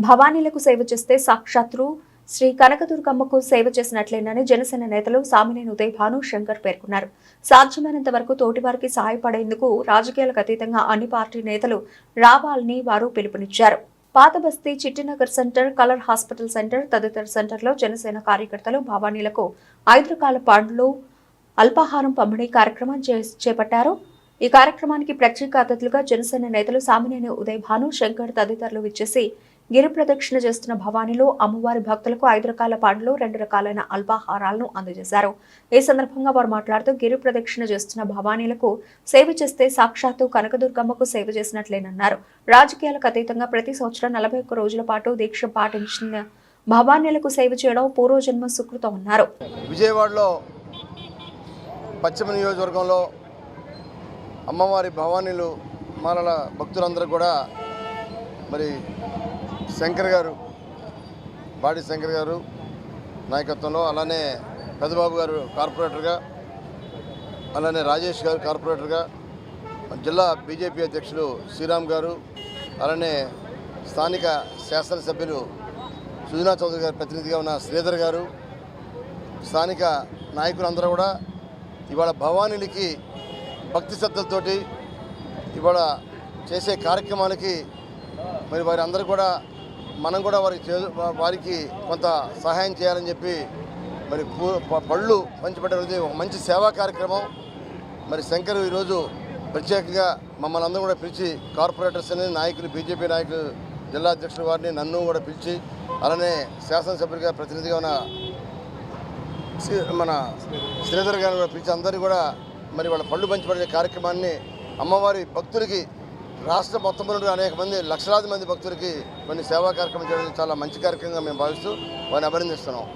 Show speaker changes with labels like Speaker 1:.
Speaker 1: భవానీలకు సేవ చేస్తే సాక్షాత్తు శ్రీ కనకదుర్గమ్మకు సేవ చేసినట్లేనని జనసేన నేతలు సామినేని ఉదయ్ భాను శంకర్ పేర్కొన్నారు. సాధ్యమైనంత వరకు తోటివారికి సహాయపడేందుకు రాజకీయాలకు అతీతంగా అన్ని పార్టీ నేతలు రావాలని వారు పిలుపునిచ్చారు. Patabasti, Chittinagar centre, colour hospital centre తదితర సెంటర్లో జనసేన కార్యకర్తలు భవానీలకు 5 రకాల పండ్లు, అల్పాహారం పంపిణీ కార్యక్రమం చేపట్టారు. ఈ కార్యక్రమానికి ప్రత్యేక అతిథులుగా జనసేన నేతలు సామినేని ఉదయ్ భాను శంకర్ తదితరులు విచ్చేసి గిరి ప్రదక్షిణ చేస్తున్న భవానీలో అమ్మవారి భక్తులకు 5 రకాల పండ్లు, 2 రకాలైన అల్పాహారాలను అందజేశారు. ఈ సందర్భంగా వారు మాట్లాడుతూ గిరి ప్రదక్షిణ చేస్తున్న భవానీలకు సేవ చేస్తే సాక్షాత్తు కనకదుర్గమ్మకు సేవ చేసినట్లేనన్నారు. రాజకీయాలకు అతీతంగా ప్రతి సంవత్సరం 41 రోజుల పాటు దీక్ష పాటించిన భవానీలకు సేవ చేయడం పూర్వజన్మ సుకృతం అన్నారు.
Speaker 2: విజయవాడలో పశ్చిమ నియోజకవర్గంలో అమ్మవారి భవానీలు మాలల భక్తులందరూ కూడా మరి శంకర్ గారు, బాడి శంకర్ గారు నాయకత్వంలో, అలానే పెద్దబాబు గారు కార్పొరేటర్గా, అలానే రాజేష్ గారు కార్పొరేటర్గా, జిల్లా బీజేపీ అధ్యక్షులు శ్రీరామ్ గారు, అలానే స్థానిక శాసనసభ్యులు సుజనా చౌదరి గారు ప్రతినిధిగా ఉన్న శ్రీధర్ గారు, స్థానిక నాయకులందరూ కూడా ఇవాళ భవానీలకి భక్తి శ్రద్ధలతోటి ఇవాళ చేసే కార్యక్రమాలకి మరి వారి అందరూ కూడా మనం కూడా వారికి కొంత సహాయం చేయాలని చెప్పి మరి పళ్ళు పంచిపెట్టేది ఒక మంచి సేవా కార్యక్రమం. మరి శంకర్ ఈరోజు ప్రత్యేకంగా మమ్మల్ని అందరూ కూడా పిలిచి కార్పొరేటర్స్ అని నాయకులు, బీజేపీ నాయకులు, జిల్లా అధ్యక్షుల వారిని నన్ను కూడా పిలిచి, అలానే శాసనసభ్యులుగా ప్రతినిధిగా ఉన్న మన శ్రీధర్ గారిని కూడా పిలిచి అందరినీ కూడా మరి వాళ్ళ పళ్ళు పంచిపెట్టే కార్యక్రమాన్ని అమ్మవారి భక్తులకి రాష్ట్ర మొత్తం నుండి అనేక మంది, లక్షలాది మంది భక్తులకి కొన్ని సేవా కార్యక్రమం చేయడం చాలా మంచి కార్యక్రమంగా మేము భావిస్తూ వారిని అభినందిస్తున్నాం.